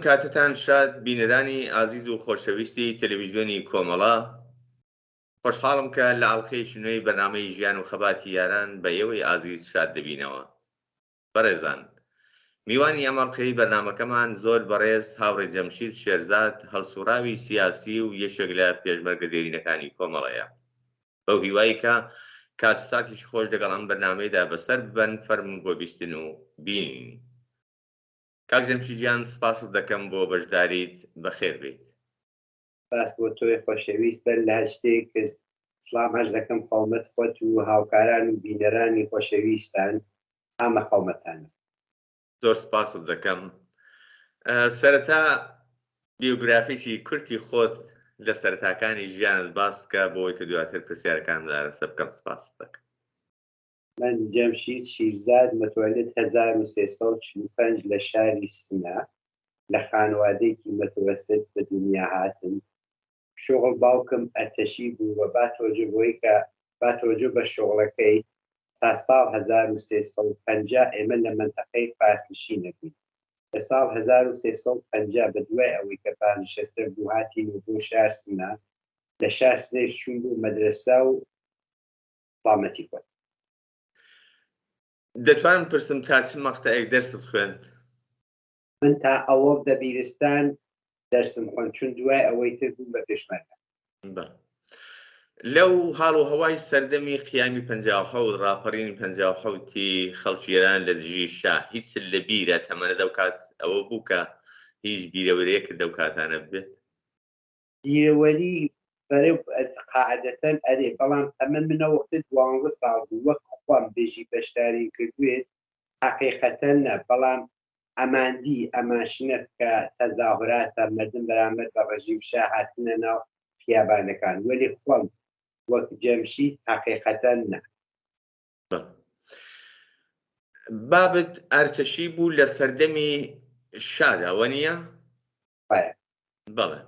کاتتان شاد بینەرانی ئازیز و خۆشەویستی تەلەڤیزیۆنی کۆمەڵە. خۆشحاڵم کە لە ئاڵقەیەکی نوێی بەرنامەی ژیان و خەباتی یاران بە ئێوەی ئازیز شاد دەبینەوە. بەڕێزان، میوانی ئەمەڵقەی بەرنامەکەمان زۆر بەڕێز هاوڕێ جەمشید شێرزاد هەڵسوڕاوی سیاسی و یەکێک لە پێشمەرگە دێرینەکانی کۆمەڵەیە. بەو هیوایی کە کات و ساتێکی خۆش لەگەڵ ئەم بەرنامەیەدا بەسەر ببەن فەرمون بۆ بیستن و بینین. کاک جەمشیدیان سپاست دەکەم بۆ بەشداریت، بەخێر بێت. باس بۆ تۆی خۆشەویست بەر لە هەشتێک سڵام هەرز دەکەم قەومەت خۆت و هاوکاران و بینەرانی خۆشەویستان ئامە قەومەتانە. زۆر سپاست دەکەم. سەرەتا بیۆگرافیکی کورتی خۆت لە سەرەتاکانی ژیانت باس بکە بۆی کە دواتر پرسیارەکاندا لەسەر بکەم. سپاست دەکەم. من جەمشید شیرزاد متولد 1345 لە شاری سنە لە خانوادەیەکی متوسط بە دنیا هاتم. شغل باوکم ئەرتەشی بوو و با تۆجه بە شغلەکەی تا ساڵ 1350 ئێمە لە منتەقەی فارسنشینە بووین. لە ساڵ 1350 بە دوای ئەوەی کە پانیشەستە بوو هاتین و بۆ شار سنە. لە شار سنەیش چوون بوو مەدرسە و سڵامەتی کۆت. دەتوانم پرسم تا چ مەقتەیەک دەرست خوێند؟ من تا ئەوە دەبیرستان دەرسم خوێن، چون دوای ئەوەی تر بوو بە پێشمەرگە. لەو هاڵ و هەوای سەردەمی قیامی 57 ڕاپەڕینی 57ی خەڵکی ئێران لە دژی شا هیچ لە بیرە تەمەنە دەو کات ئەوە بوو کە هیچ بیرەوەریە کرد دەو کاتانە بێت؟ بیرەوەری بەرەو قاعدەتەن ئەرێ، بەڵام ئەمە منەوە وەختت 12 ساڵ بوو وەک خۆم بێژی بەشداری کردوێت حەقیقەتەن نە، بەڵام ئەماندی ئەماشنە کە تەزاهوراتە مردم بەرامبەر بە ڕەژیم شا هاتنە ناو خیابانەکان، وەلی خۆم وەک جەمشید حەقیقەتەن نە. بابت ئەرتەشی بوو لە سەردەمی شادا، وە نییە؟ بەڵێ.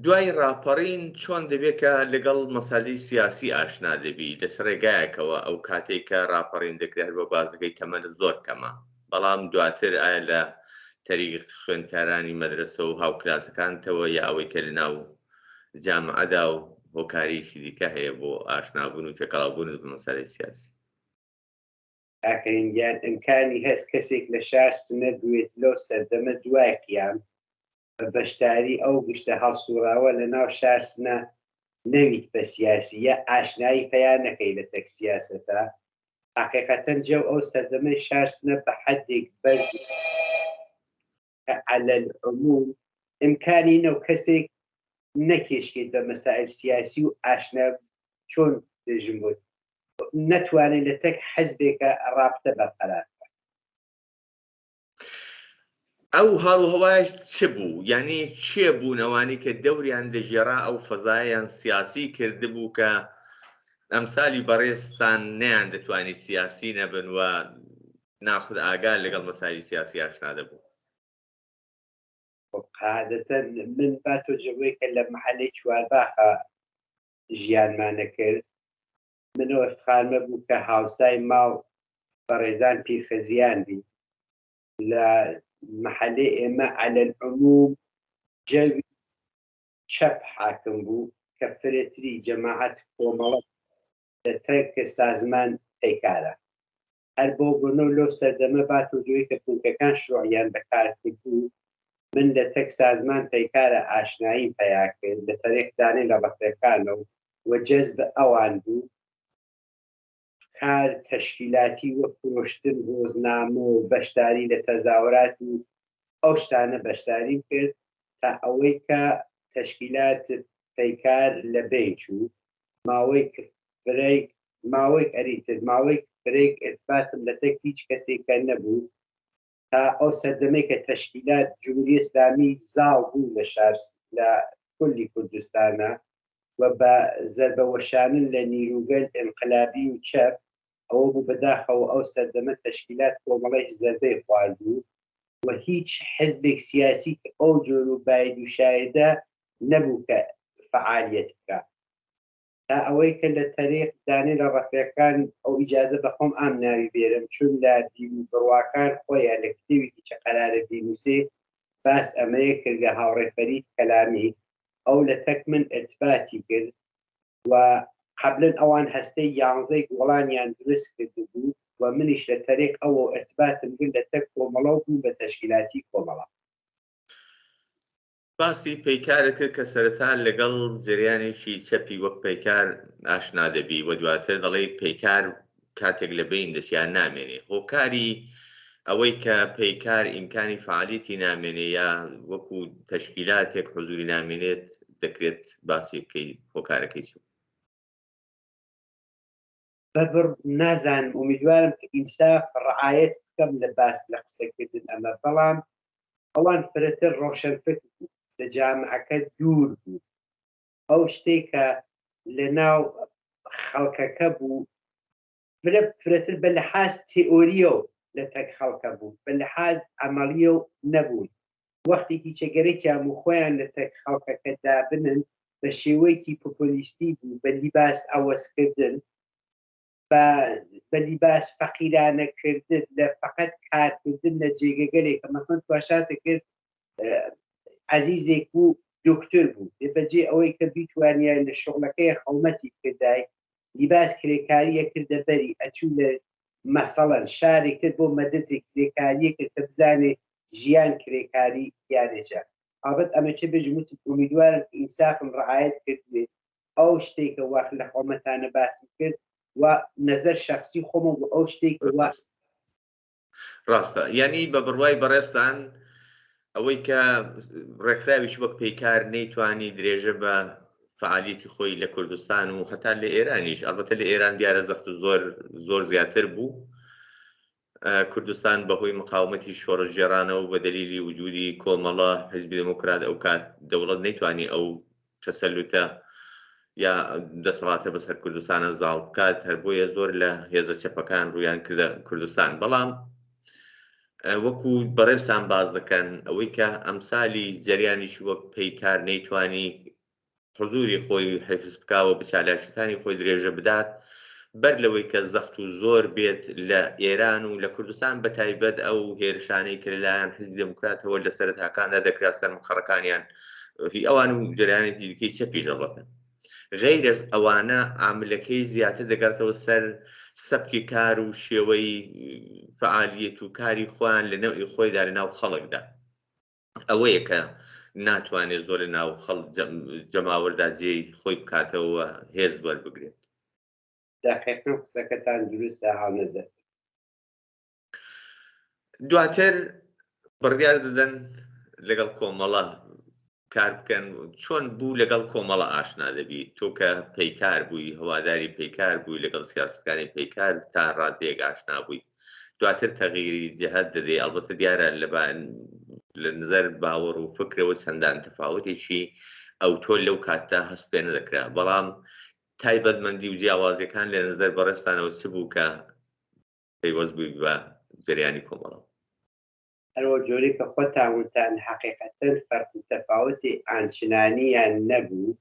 دوای ڕاپەڕین چۆن دەبێت کە لەگەڵ مەسالی سیاسی ئاشنا دەبی لەسەر ڕێگایەکەوە ئەو کاتێک کە ڕاپەڕین دەکرێت بە بازەکەی تەمەنت زۆر کەمە، بەڵام دواتر ئایا لە تەریق خوێندکارانی مەدرسە و هاوکلاسەکانتەوە یا ئەوەی کە لەناو جامعەدا و هۆکاریشی دیکە هەیە بۆ ئاشنابوون و تێکەڵاوبوونت بە مەسالەی سیاسی؟ ئاکەینگیان ئیمکانی هەست کەسێک لە شار سنە بوێت لەو سەردەمە دوای قیام بە بەشداری ئەو گشتە هەڵسوڕاوە لە ناو شار سنە نەویت بە سیاسی یا ئاشنایی پەیان نەکەی لە تەک سیاسەتە. حقیقەتەن جەو ئەو سەردەمەی شار سنە بە حەدێک بەرز کە عەلە العوموم ئیمکانی نەو کەسێک نەکێشکێت بە مەسائل سیاسی و ئاشنا چۆن دێژم بوت نەتوانێت لە تەک حەزبێکە ڕابتە بەرقەرار. ئەو هاڵ و هەوایش چ بوو؟ یعنی چێ بوون ئەوانی کە دەوریان دەژێڕا ئەو فەزایان سیاسی کردبوو کە ئەمسالی بەڕێستان نەیان دەتوانی سیاسی نەبن و ناخود ئاگال لەگەڵ مەسایلی سیاسی ئاشنا دەبوو؟ قاعدەتەن من با تۆجەبووی کە لە مەحەلەی چوارباخە ژیانمانە کرد، منەوە افتخارمە بوو کە هاوسای ماڵ بەڕێزان پیرخەزیان بی. لە مەحەلەی ئێمە عەلە العوموم جەوی چەپ حاکم بوو کە فرێتری جەماعەت کۆمەڵە لە تەرکە سازمان پەیکارە. هەر بۆ بوونە و لەو سەردەمە با تۆجەوی کە پونکەکان شۆعیان بەکارکرد بوو، من لە تەک سازمان پەیکارە ئاشنایی پەیا کرد لە تەرێکدانی لە ڕەفەکانەوە و جەزب ئەوان بوو کار تەشکیلاتی وەک فرۆشتن ڕۆژنامە و بەشداری لە تەزاورات و ئەو شتانە بەشداریم کرد تا ئەوەی کە تەشکیلات پەیکار لە بین چوو. ماوەی برێک ئێرتباتم لە تەک هیچ کەسێکە نەبوو تا ئەو سەردەمەی کە تەشکیلات جمهوریە ئیسلامی زاڵ بوو لە کولی کوردستانە و بە زەربەوەشانن لە نیروگەل ئینقلابی و چەپ ئەوە بوو بەداخەوە ئەو سەردەمە تەشکیلات کۆمەڵەی زەربەی خواردبوو و هیچ حزبێک سیاسی کە ئەو جۆر و باید و شایدە نەبوو کە فعالیت بکە تا ئەوەی کە لە تەریق دانی لە ڕەفەکان ئەو ئیجازە بەخۆم ئام ناوی بێرم، چون لە دین و بڕواکان خۆیان لە کتێوێکی چە قەرارە بینووسێ باس ئەمەیە کردگە هاوڕێفەرید کەلامی ئەو لە تەک من ئرتباتی کرد و قبلن ئەوان هەستەی 11 گۆڵانیان دروست کرد بوو و منیش لە تەرێک ئەوە ئرتباتم کرد لە تەک کۆمەڵە بوو بە تەشکیلاتی کۆمەڵە. باسی پەیکارە کرد کە سەرەتا لەگەڵ جریانێکی چەپی وەک پەیکار ئاشنا دەبی و دواتر دەڵێ پەیکار کاتێک لە بین دەستیان نامێنێ هۆکاری ئەوەی کە پەیکار ئیمکانی فعالیتی نامێنێ یا وەکو تەشکیلاتێک حضوری نامێنێت دەکرێت باسی بکەی هۆکارەکەی چ بەبڕ نازانم ئومیدوارم کە ئینساف ڕعایەت بکەم لە باس لە قسەکردن ئەمە بەڵام ئەوان فرەتر ڕۆشنفکر بوو لە جامعەکە دوور بوو ئەو شتێک کە لە ناو خەڵکەکە بوو فرەتر بە لەحاز تئۆریە و لە تەک خەڵکە بوو بە لەحاز ئەمەڵیە و نەبوون وەختێکی چەگەرێکیان و خۆیان لە تەک خەڵکەکە دابنن بە شێوەیەکی پۆپۆلیستی بوو بە لیباس ئەوەسکردن بە لیباس فەقیرانەکردن لە فەقەت کارکردن لە جێگەگەلێک کە مەسەڵەن تواشاتە کرد عەزیزێک بوو دکتۆر بوو بەجێ ئەوەی کە بیتوانیان لە شغلەکەی خەڵمەتی کردای لیباس کرێکاریە کردە بەری ئەچوو لە مەسەڵەن شارێک کرد بۆ مەدەتێک کرێکاریە کرد کە بزانێ ژیان کرێکاری یانێجا ئابەت ئەمە چه بژموت ئومیدوارم ئینسافم ڕعایەت کردێ ئەو شتێکە واخ لە خۆمەتانە باسی کرد و نەزەر شخصی خۆمە بۆ ئەو شتێک ڕاستە یعنی بە بڕوای بەڕێستان ئەوەی کە ڕێکخراویش وەک پەیکار نەیتوانی درێژە بە فعالیتی خۆی لە کوردستان و هەتا لە ئێرانیش ئەلبەتە لە ئێران دیارە زەخت و زۆر زیاتر بوو کوردستان بەهۆی مقاومەتی شۆڕژێرانەوە بە دەلیلی وجودی کۆمەڵە حیزبی دموکرات ئەو کات دەوڵەت نەیتوانی ئەو تەسەلوتە یا دەسەڵاتە بەسەر کوردستانە زاڵ بکات هەر بۆیە زۆر لە هێزە چەپەکان ڕویان کردە کوردستان بەڵام وەکو بەڕێستان باز دەکەن ئەوەی کە ئەمسالی جەریانیش وەک پەیکار نەیتوانی حضوری خۆی حفظ بکاوە بە چالاکیەکانی خۆی درێژە بدات بەر لەوەی کە زەخت و زۆر بێت لە ئێران و لە کوردستان بە تایبەت ئەو هێرشانەی کرد لایەن حیزبی دموکراتەوە لە سەرەتاکاندا دەکرا سەر مخەڕەکانیان ئەوان و جریانێکی دیکەی چەپی ژەڵەتن غەیرەز ئەوانە عاملەکەی زیاتر دەگاتەوە سەر سەبکی کار و شێوەی فعالیت و کاری خۆیان لە نەوعی خۆیدا لە ناو خەڵکدا ئەوەیە کە ناتوانێت زۆر لە ناو جەماوەردا جێی خۆی بکاتەوە هێز وەربگرێت داقیقاً قسەکەتان دروستە هاونەزە دواتر بڕیار دەدەن لەگەڵ کۆمەڵە کار بکەن چۆن بوو لەگەڵ کۆمەڵە ئاشنا دەبی تۆ کە پەیکار بووی هەواداری پەیکار بووی لەگەڵ سیاسەکانی پەیکار تا ڕادەیەک ئاشنا بووی دواتر تەغییری جەهەت دەدێ ئەڵبەتە دیارە لە نظر باوەڕ و فکرەوە چەندان تەفاوتێکی ئەو تۆ لەو کاتتا هەست پێ نەدەکرا بەڵام تایبەتمەندی و جیاوازەکان لە نظر بەڕێستانەوە چ بوو کە پەیوەست بووی بە جەریانی کۆمەڵە هەروە جۆری کە خۆتان حقیقەتەن فەرق و تەفاوتی ئانچنانیان نەبوو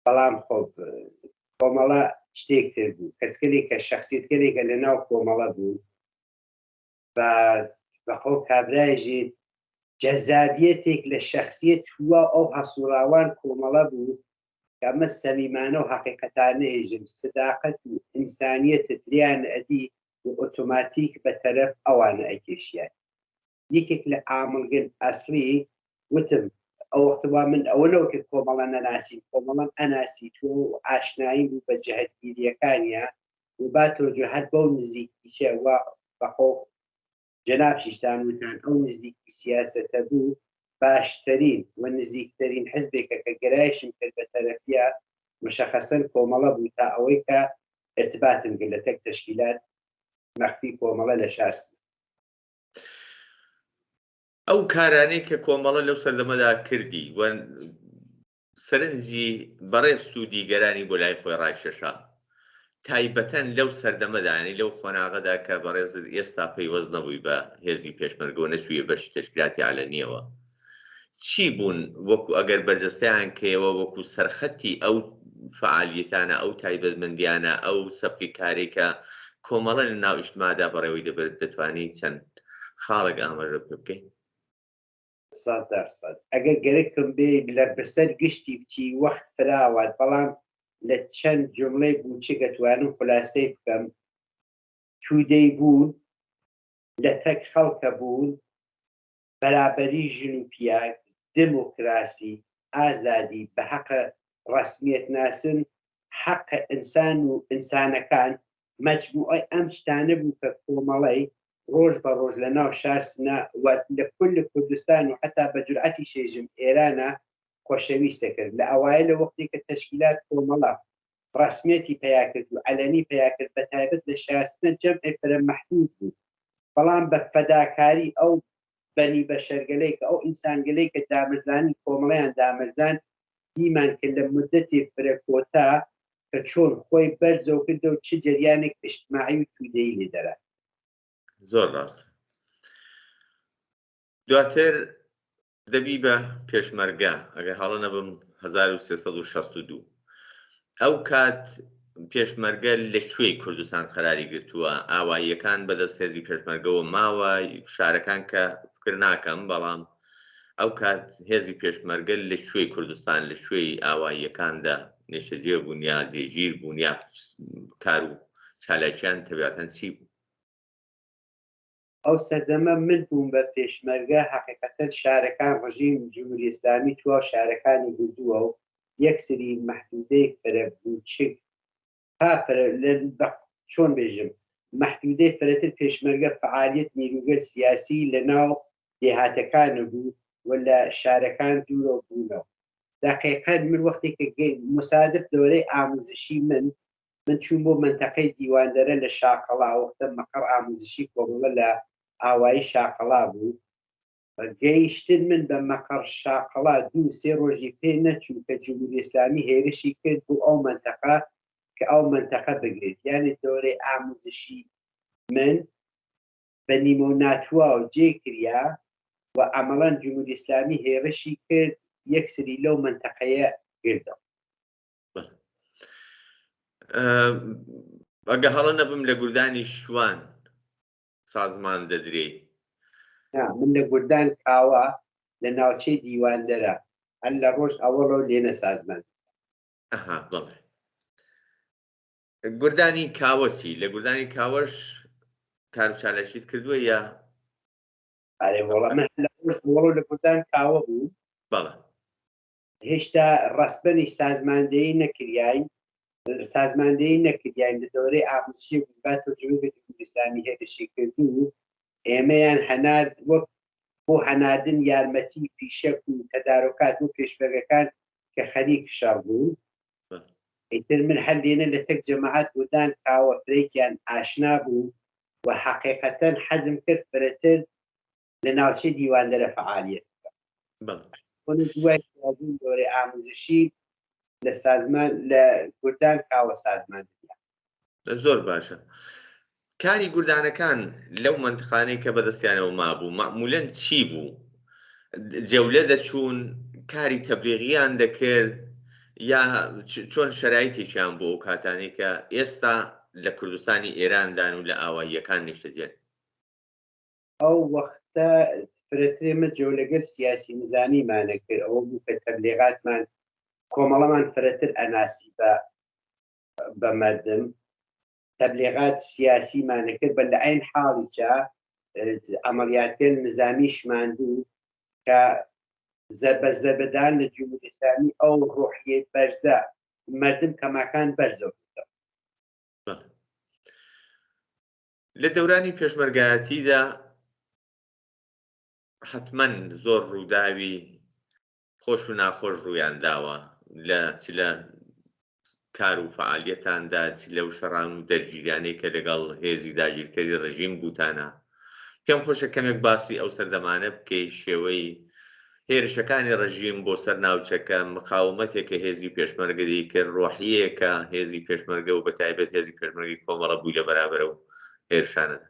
بەڵام خۆب کۆمەڵە شتێکتر بوو کەسکەلێک کە شخصیتگەلێکە لە ناو کۆمەڵە بوو بەخۆ کابراژی جەزابیەتێک لە شخصیت هووە ئەو هەسوڕاوان کۆمەڵە بوو کە ئەمە سەمیمانە و حقیقەتانە هێژم سداقەت و ئینسانیەتت لیان ئەدی و ئۆتۆماتیک بەتەرەف ئەوانە ئەکێشیان یەکێک لە عامڵگەن ئەسلی وتم ئەو وەختەوە من ئەوە لەو کرد کۆمەڵە نەناسی کۆمەڵەم ئەناسی تۆ و ئاشنایی بوو بە جەهەتگیریەکانیە و با تۆجه هەر بەو نزیکیشە وە بەخۆ جەناب شیشتان وتان ئەو نزیکی سیاسەتە بوو باشترین و نزیکترین حزبێکە کە گەرایشم کرد بە تەرەفیە مشەخەسەن کۆمەڵە بوو تا ئەوەی کە ارتباطم کرد لە تەک تەشکیلات مەخفی کۆمەڵە لە شارسی ئەو کارانەی کە کۆمەڵە لەو سەردەمەدا کردی و سەرنجی بەڕێست و دیگەرانی بۆ لای خۆی ڕایشەشا تایبەتەن لەو سەردەمەدانی لەو خۆناغەدا کە بەڕێزت ئێستا پەیوەست نەبووی بە هێزی پێشمەرگەوە نەچوویە بەشی تەشکیلاتی عەلەنیەوە چی بوون وەکو ئەگەر بەرجەستەیان کەیەوە وەکو سەرخەتی ئەو فعالیتانە ئەو تایبەتمەندیانە ئەو سەبکی کارێکە کۆمەڵە لە ناو ئیجتماعدا بەڕێوەی دەبێت دەتوانی چەند خاڵێک ئاماژە پێ بکەین 100%. ئەگەر گەرەکم بێ لە بەسەر گشتی بچی وەخت فراوات، بەڵام لە چەند جملەی بووچێک دەتوانم خولاسەی بکەم. توودەی بوون، لە تەک خەڵکە بوون، بەرابەری ژن و پیاک، دموکراسی، ئازادی، بە حەقە ڕەسمیەت ناسن، حەقە ئینسان و ئینسانەکان، مەجموعەی ئەم شتانە بوو کە کۆمەڵەی ڕۆژ بە ڕۆژ لە ناو شارسنە و لە کل کوردستان و حتا بە جورئەتی شێژم ئێرانە خۆشەویستە کرد. لە ئەوایە لە وەختی کە تەشکیلات کۆمەڵە ڕەسمیەتی پیا کرد و عەلەنی پیا کرد، بە تایبەت لە شارستنە جەمعێک فرە مەحدود بوو، بەڵام بە فەداکاری ئەو بەنی بەشەرگەلەی کە ئەو ئینسانگەلەی کە دامەزرانی کۆمەڵەیان دامەزران، دیمان کرد لە مودەتی فرە کۆتا کە چۆن خۆی بەرزەو کردە و چ جەریانێک ئیجتماعی و توودەیی لێدەرا. زۆر ڕاست. دواتر دەبی بە پێشمەرگە، ئەگەر هەڵە نەبم 1362 ئەو کات پێشمەرگە لەکوێی کوردستان قەراری گرتووە؟ ئاواییەکان بەدەست هێزی پێشمەرگەوە ماوە، شارەکان کە فکر ناکەم، بەڵام ئەو کات هێزی پێشمەرگە لەکوێی کوردستان لەکوێی ئاواییەکاندا نیشتەجێ بوون یا جێگیر بوون یا کار و چالاکیان تەبیعەتەن چی بوو؟ ئەو سەردەمە من بووم بە پێشمەرگە، حەقیقەتەن شارەکان ڕژیم جمهوری ئیسلامی توا شارەکانی بردووە و یەکسری مەحدودەی فرە بووچک چۆن بێژم مەحدودەی فرەتر پێشمەرگە فعالیت نیروگەر سیاسی لە ناو دێهاتەکانە بوو و لە شارەکان دوورە بوونەوە. دقیقەن من وەختی کە مصادف دەورەی ئاموزشی من چوون بۆ منتەقەی دیواندەرە لە شاقەڵا، وەختە مەقڕ ئاموزشی کۆمەڵە لە ئاوایی شاقەڵا بوو. گەیشتن من بە مەقڕ شاقەڵا 2-3 ڕۆژی پێ نەچوو کە جمهوری ئیسلامی هێرشی کرد بۆ ئەو منتەقە کە ئەو منتەقە بگرێت. یعنی دەورەی ئاموزشی من بە نیمە و ناتووە و جێ کریا و عەمەڵەن جمهوری ئیسلامی هێرشی کرد، یەکسری لەو منتەقەیە گردەوە. ئەگە هەڵە نەبم لە گوردانی شوان سازمان دەدرێ؟ من لە گوردان کاوە لە ناوچەی دیواندەرە، هەر لە ڕۆژ ئەوەڵەوە لێنە سازمان. بڵێ گوردانی کاوەچی؟ لە گوردانی کاوەش کار و چالەشیت کردووە یا؟ ئەرێ وەڵام لە گوردان کاوە بوو، بەڵێ هێشتا ڕەسبەنی سازماندەیی نەکریاین لە دەورەی ئاموزشی بات و جمهوری ئیسلامی هێرشی کردو. ئێمەیان هەنارد وەک بۆ هەناردن یارمەتی پیشەک و تەدارکات و پێشمەرگەکان کە خەریک شەڕ بوون. ئیتر من هەندێنە لە تەک جەماعەت گوردان کاوە فرێکیان ئاشنا بوو و حەقیقەتەن حەزم کرد فرەتر لە ناوچەی دیواندەرە فعالیت دوای دۆرەی ئاموزشی لە سازمان لە گوردان کاوە سازمان. زۆر باشە. کاری گوردانەکان لەو منتقانەی کە بەدەستیانەوە مابوو مەعموولەن چی بوو؟ جەولە دەچوون، کاری تەبلیغیان دەکرد یا چۆن شەرایطێکیان بۆ ئەو کاتانەی کە ئێستا لە کوردستانی ئێراندان و لە ئاواییەکان نیشتەجێن؟ ئەو وەختە فرەترێمە جەولەگەر سیاسی نظامیمانە کرد، ئەوە بوو کە تەبلیغاتمان کۆمەڵەمان فرەتر ئەناسی بە مەردم، تەبلیغات سیاسیمانە کرد، بە لە عین حاڵیجا عەمەلیاتگەر نظامیشمان بوو کە زەبەدان لە جمهوری ئیسلامی ئەو ڕۆحیەت بەرزە مەردم کەماکان بەرزە. لە دەورانی پێشمەرگایەتیدا حتمەن زۆر ڕووداوی خۆش و ناخۆش ڕوویان داوە لە کار و فعالیەتاندا، لەو شەڕان و دەرگیرانەی کە لەگەڵ هێزی داگیرکەری ڕژیم بوتانە. پێم خۆشە کەمێک باسی ئەو سەردەمانە بکەی، شێوەی هێرشەکانی ڕژیم بۆ سەر ناوچەکە، مقاومەتێکە هێزی پێشمەرگەی کرد، ڕۆحیەیەکە هێزی پێشمەرگە و بەتایبەت هێزی پێشمەرگی کۆمەڵە بووی لە بەرابەرە و هێرشانەدا.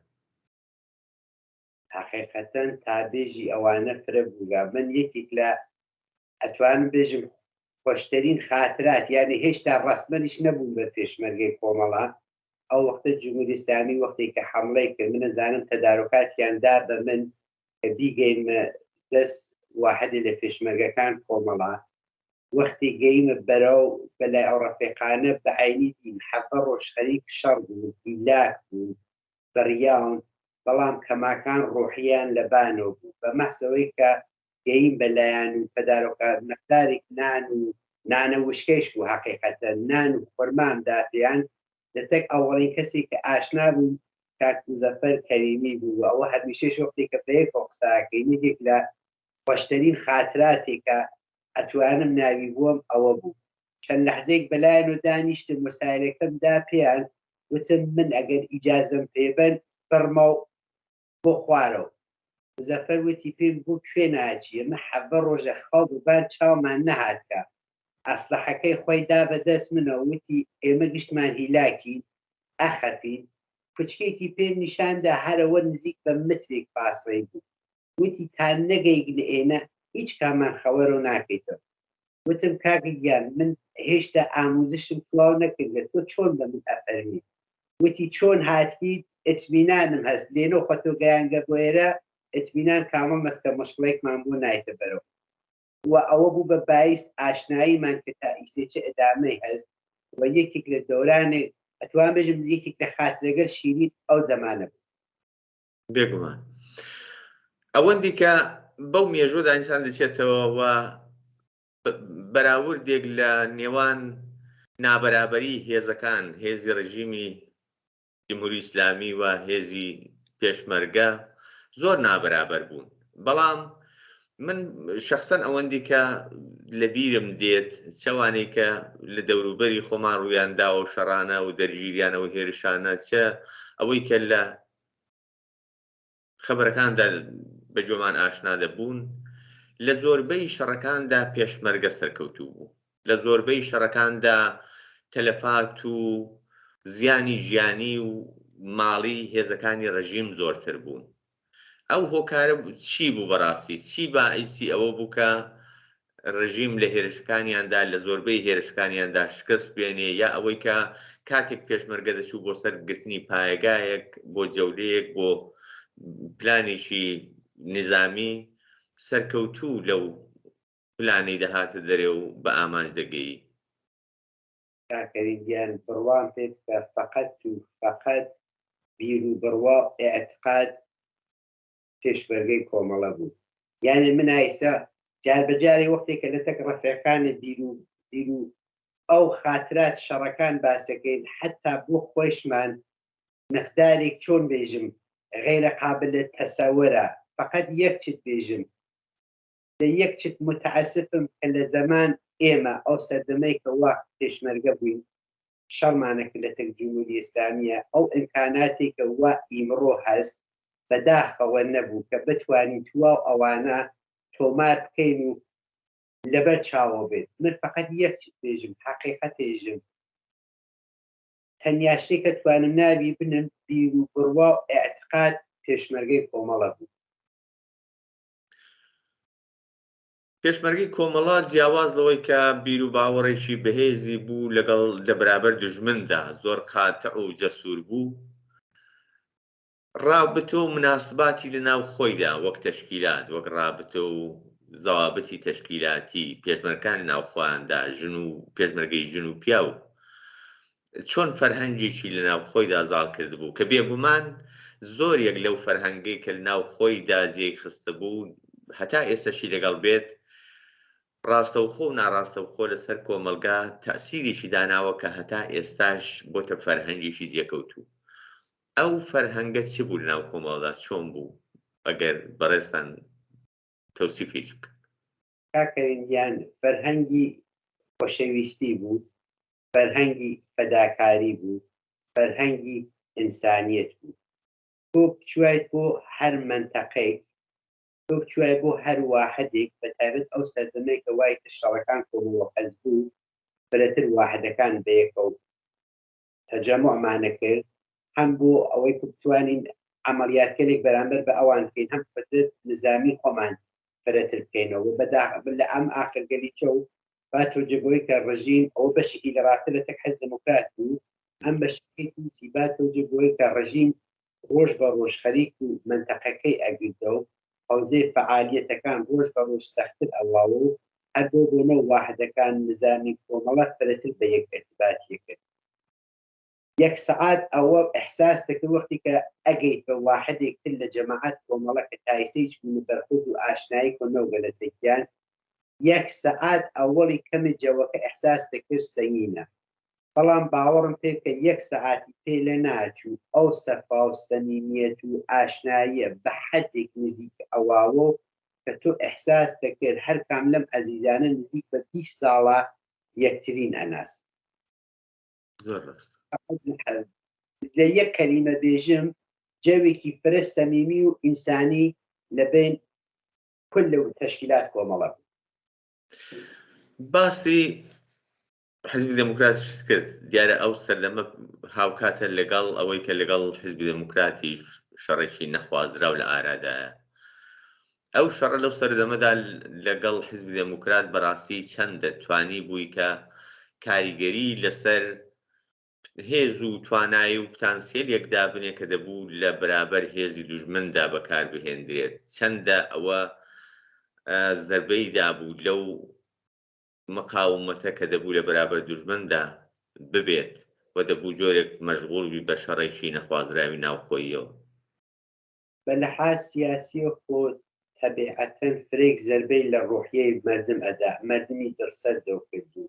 حقیقەتەن تابێژی ئەوانە فرە بووگا. من یەکێک لە ئەتوانم بێژم خۆشترین خاترات، یعنی هێشتا ڕەسمەنیش نەبووم بە پێشمەرگەی کۆمەڵە، ئەو وەختە جمهوری ئیسلامی وەختی کە حەمڵەی کرد، من نەزانم تەدارکاتیاندا بە من کە بیگەینمە دەست واحدی لە پێشمەرگەکان کۆمەڵە وەختی گەیمە بەرەو بەلای ئەو ڕەفیقانە بە عینی دین حەفە ڕۆژ خەریک شەڕ بوون هیلاک بوون بەڕیاون بەڵام کەماکان ڕۆحیان لەبانەوە بوو بە مەحزەوەی کە گەیم بەلایەن و پەدارۆکار مەقدارێک نان و نانە وشکەیش بوو حەقیقەتە نان و خورمام داتیان لەتەک ئەوڵین کەسی کە ئاشنا بوو کاک مزەفەر کەریمی بوو ئەوە هەمیشەش وەختی کە بەیەکەوە قساکەی یەکێک لە خۆشترین خاتراتێکە ئەتوانم ناوی بووم ئەوە بوو چەند لەحظەیەک بەلایەن و دانیشتم وەسایلەکەمدا پێیان وتم من ئەگەر ئیجازەم پێبەن فەرمە و بۆ خوارەوە مزەفەر وتی پێم بۆ کوێ ناچی ئەمە حەڤە ڕۆژە خەڵ ببان چاومان نەهاتکە ئەسلحەکەی خۆی دا بەدەست منە وتی ئێمە گشتمان هیلاکی ئەخەفین کوچکێکی پێم نیشاندا هەرەوە نزیک بە مترێک پاسڕێ بوو وتی تا نەگەیک لە ئێنە هیچ کامان خەوەرە ناکەیتەوە وتم کاکگیان من هێشتا ئاموزشم تەواو نەکردە تۆ چۆن بە من ئەفەرمی وتی چۆن هاتیت ئەتمینانم هەست لێنۆ خۆتۆ گەیانگە بۆ ئێرە ئەتمینان کامە مەسکە مشکڵێکمان بۆ نایتە بەرەوە و ئەوە بوو بە باعث ئاشناییمان کە تا ئیسێچە ئەدامەی هەست و یەکێک لە دەورانێک ئەتوان بێژم یەکێک لە خاترەگەر شیرین ئەو زەمانە بوو بێگومان ئەوەندی کە بەو مێژوودا ئینسان دەچێتەوە و بەراوردێک لە نێوان نابەرابەری هێزەکان هێزی ڕژیمی جمهوری ئیسلامی و هێزی پێشمەرگە زۆر نابەرابەر بوون بەڵام من شخصەن ئەوەندی کە لە بیرم دێت چەوانەی کە لە دەوروبەری خۆمان ڕوویاندا و شەڕانە و دەرگیریانە و هێرشانە چە ئەوەی کە لە خەبەرەکاندا بە جۆمان ئاشنا دەبوون لە زۆربەی شەڕەکاندا پێشمەرگە سەرکەوتوو بوو لە زۆربەی شەڕەکاندا تەلەفات و زیانی ژیانی و ماڵی هێزەکانی ڕژیم زۆرتر بوون ئەو هۆکارە چی بوو بەڕاستی چی باعیسی ئەوە بوو کە ڕژیم لە هێرشەکانیاندا لە زۆربەی هێرشەکانیاندا شکست بێنێ یا ئەوەی کە کاتێک پێشمەرگە دەچوو بۆ سەرگرتنی پایەگایەک بۆ جەولەیەک بۆ پلانێکی نظامی سەرکەوتوو لەو پلانەی دەهاتە دەرێ و بە ئامانج دەگەی کاکەریگیان بڕوان پێت کە فەقەت و فەقەت بیر و بڕوا ئێعتقاد پێشمەرگەی کۆمەڵە بوو یعنی من ئایسا جاربەجاری وەختێکە لە تەک ڕەفیقانە بیر و ئەو خاترات شەڕەکان باسەکەین حتا بۆ خۆشمان مقدارێک چۆن بێژم غیرە قابل تەسەورە فقط یەک چت بێژم لە یەک چت متعەسفم کە لە زەمان ئێمە ئەو سەردەمەی کە وا پێشمەرگە بووین شەڕمانەکە لە تەک جمهوری ئیسلامیە ئەو ئیمکاناتی کە وا ئیمڕۆ هەست بەداخەوە نەبوو کە بتوانین تواو ئەوانە تۆمار بکەین و لەبەر چاوە بێت من فقط یەک چت بێژم حەقیقەتێژم تەنیا شتێک کە توانم ناوی بنم بیر و بڕوا و ئێعتقاد پێشمەرگەی کۆمەڵە بوو پێشمەرگەی کۆمەڵە جیاواز لەوەی کە بیر و باوەڕێکی بەهێزی بوو لەگەڵ لە بەرابەر دژمندا زۆر قاتع و جەسوور بوو ڕابطە و مناسباتی لە ناو خۆیدا وەک تەشکیلات وەک ڕابطە و زەوابەتی تەشکیلاتی پێشمەرگەکانی ناوخۆیاندا ژن و پێشمەرگەی ژن و پیا و چۆن فەرهەنگێکی لە ناو خۆیدا زاڵ کرد بوو کە بێگومان زۆرێک لەو فەرهەنگەی کە لە ناو خۆیدا جێی خستە بوو هەتا ئێستاشی لەگەڵ بێت ڕاستەوخۆ و ناڕاستەوخۆ لەسەر کۆمەلگا تەئسیرێکی داناوە کە هەتا ئێستاش بۆتە فەرهەنگێکی جێکەوتوو ئەو فەرهەنگە چ بوو لە ناو کۆمەڵدا چۆن بوو ئەگەر بەڕێستان تەوسیفێک بکەن کاکەریان فەرهەنگی خۆشەویستی بوو فەرهەنگی فەداکاری بوو فەرهەنگی ئینسانیەت بوو تۆ بچوایت بۆ هەر منتەقەیەک تۆ بچوای بۆ هەر واحدێک بە تایبەت ئەو سەردەمەی کە وای شەڕەکان کۆمەوە حەز بوو بەرەتر واحدەکان بەیەکە و تەجەموعمانە کرد هەم بۆ ئەوەی کە بتوانین عەمەلیاتکردێک بەرامبەر بە ئەوان بکەین هەم بەتر نظامی خۆمان فرەتر بکەینەوە لە ئەم ئاخرگەلیچە و با تۆجێبەوەی کە ڕژیم ئەوە بەشێکی لەڕاتە لە تەک حەز دموکرات بوو ئەم بەشێکی با تۆجێبەوەی کە ڕژیم ڕۆژ بە ڕۆژ خەریک و منتەقەکەی ئەگریتەوە حوزەی فعالیەتەکان ڕۆژ بە ڕۆژ سەختتر ئەڵاوە و هەر بۆ بۆنە واحدەکان نظامی کۆمەڵە فرەتر بە یەک ارتباطی کرد. 1 سەعات ئەوە ئەحساس دەکرد وەختی کە ئەگەیت بە واحدێک تر لە جەماعەت کۆمەڵە کە تایسەی چوونە بەرخورد و ئاشنایی کۆنەوگەلەتێکیان 1 سەعات ئەوەڵی کەمی جەوەکە ئەحساس دەکرد سەنگینە. بەڵام باوەڕم پێ کە 1 سەعاتی پێ لە ناچوو ئەو سەفا و سەمیمیەت و ئاشناییە بە حەدێک نزیک ئەواوە کە تۆ ئەحساس دەکرد هەر کام لەم ئەزیزانە نزیک بە 20 ساڵە یەکترین ئەناس. لە یەک کەلیمە بێژم جەوێکی فرە سەمیمی و ئینسانی لە بین کل لەو تەشکیلات کۆمەڵە بوو. باسی حزبی دموکراتیش کرد دیارە ئەو سەردەمە هاوکاتە لەگەڵ ئەوەی کە لەگەڵ حزبی دموکراتی شەڕێکی نەخوازرا و لە ئارادایە. ئەو شەڕە لەو سەردەمەدا لەگەڵ حزبی دموکرات بەڕاستی چەند دەتوانی بووی کە کاریگەری لەسەر هێز و توانایی و پتانسیل یەکدابنێ کە دەبوو لە بەرابەر هێزی دوژمندا بەکاربهێنرێت. چەندە ئەوە زەربەی دابوو لەو مقاومەتە کە دەبوو لە بەرابەر دوژمندا ببێت و دەبوو جۆرێک مەشغوڵبی بە شەڕێکی نەخوازراوی ناوخۆییەوە. بە لەحاز سیاسی خۆ تەبیعەتەن فرێک زەربەی لە ڕۆحیەی مردم ئەدا مردمی دڵسەر دەو کردو.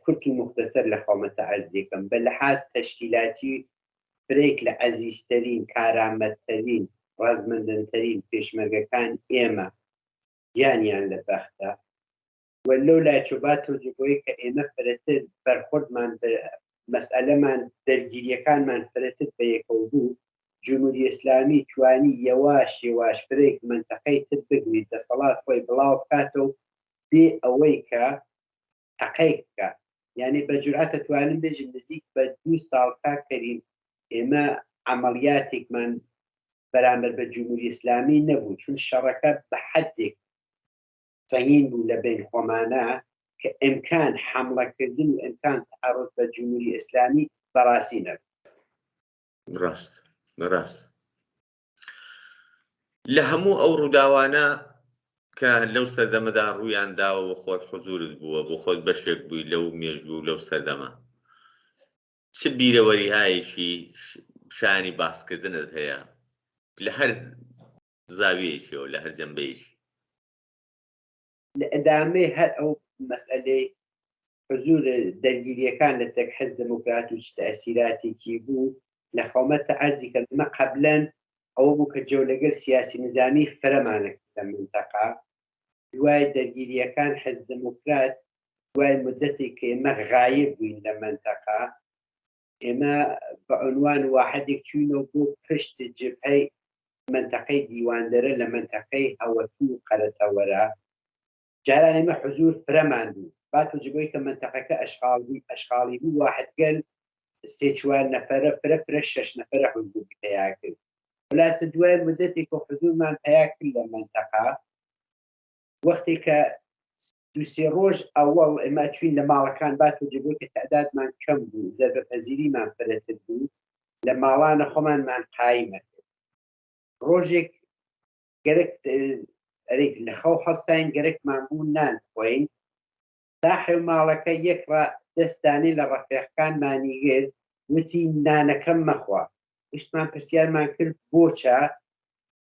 کورت و مختصر لە خۆمەتە عەرزێکم بە لەحاز تەشکیلاتی فرێک لە عەزیزترین کارامەتترین ڕەزمەندترین پێشمەرگەکان ئێمە گیانیان لە بەختە و لەو لاچوبات و جبۆی کە ئێمە فرەتر بەرخوردمان مەسئلەمان دەرگیریەکانمان فرەتر بە یەکەوە بوو. جمهوری ئیسلامی توانی یەواش یەواش فرێک منتەقەی تر بگریت دەسەڵات خۆی بڵاو بکاتەوە بێ ئەوەی کە تەقەی بکات. یعنی بە جورئەتە توانم بێژم نزیک بە 2 ساڵ کاکەریم ئێمە عەمەلیاتێکمان بەرامبەر بە جمهوری ئیسلامی نەبوو چون شەڕەکە بە حەدێک سەنگین بوو لە بین خۆمانە کە ئیمکان حەمڵەکردن و ئیمکان تەعەڕوض بە جمهوری ئیسلامی بەڕاستی نەبوو. ڕاست لە هەموو ئەو ڕووداوانە کە لەو سەردەمەدا ڕوویان داوە بۆ خۆت حوزورت بووە بۆ خۆت بەشێک بووی لەو مێژوو و لەو سەردەمە چ بیرەوەریهایەکی شانی باسکردنت هەیە لە هەر زاویەیەکیەوە لە هەر جەنبەیەکی؟ لە ئەدامەی هەر ئەو مەسئلەی حزور دەرگیریەکان لە تەک حەز دموکرات و تەئسیراتێکی بوو لە خۆمەتە عەرزی کە مە قەبلەن ئەوە بوو کە جەولەگەر سیاسی نظامی فرەمانە لە منتەقا دوای دەرگیریەکان حەز دموکرات دوای مدەتێک کە ئێمە غایب بووین لە منتەقا ئێمە بە عنوان واحدێک چوینەوە بۆ پشت جبهەی منتەقەی دیواندەرە لە منتەقەی هەوەتوو و قەرەتەوەرە. جاران ئێمە حزور فرەمان بوو با توجبەوەی کە منتەقەکە ئەشغاڵی بوو واحدگەل 3-4 نەفەرە فرە 6 نەفەرە حزور پەیا کرد. وڵاتە دوای مدەتێک کە حزورمان پەیا کرد لە منتەقا وەختی کە 2-3 ڕۆژ ئەوەڵ ئێمە چوین لە ماڵەکان با توجبەوەی کە تەعدادمان کەم بوو زەربەپەزیریمان فرەتر بوو لە ماڵانە خۆمانمان قایمە کرد. ڕۆژێک گەرەک لە خەو هەستاین گەرەکمان بوو نان خۆین داحێ ماڵەکە یەکڕ دەستانی لە ڕەفێقەکانمانی گرت وتی نانەکەم مەخوا. شتمان پرسیارمان کرد بۆچە